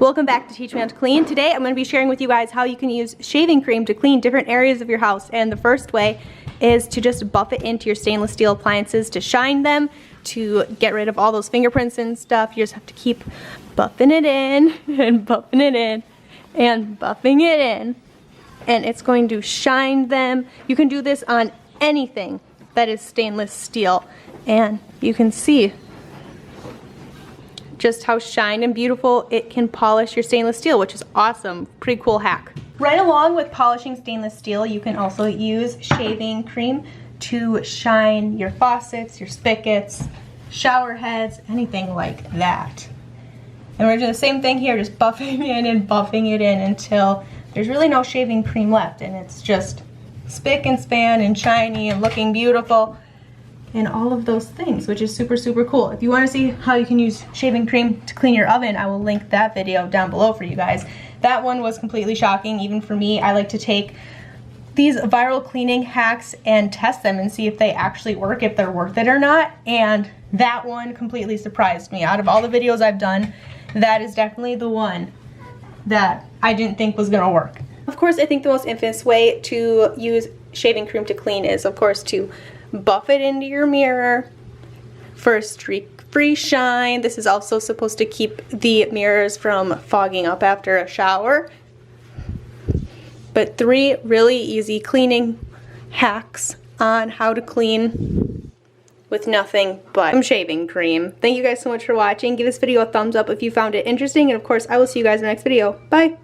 Welcome back to Teach Me How to Clean. Today I'm going to be sharing with you guys how you can use shaving cream to clean different areas of your house. And the first way is to just buff it into your stainless steel appliances to shine them, to get rid of all those fingerprints and stuff. You just have to keep buffing it in and buffing it in and buffing it in. And it's going to shine them. You can do this on anything that is stainless steel. And you can see just how shine and beautiful it can polish your stainless steel, which is awesome. Pretty cool hack. Right along with polishing stainless steel, you can also use shaving cream to shine your faucets, your spigots, shower heads, anything like that. And we're doing the same thing here, just buffing in and buffing it in until there's really no shaving cream left, and it's just spick and span and shiny and looking beautiful and all of those things, which is super, super cool. If you want to see how you can use shaving cream to clean your oven, I will link that video down below for you guys. That one was completely shocking, even for me. I like to take these viral cleaning hacks and test them and see if they actually work, if they're worth it or not. And that one completely surprised me. Out of all the videos I've done, that is definitely the one that I didn't think was gonna work. Of course, I think the most infamous way to use shaving cream to clean is, of course, to buff it into your mirror for a streak-free shine. This is also supposed to keep the mirrors from fogging up after a shower. But 3 really easy cleaning hacks on how to clean with nothing but some shaving cream. Thank you guys so much for watching. Give this video a thumbs up if you found it interesting, and of course I will see you guys in the next video. Bye!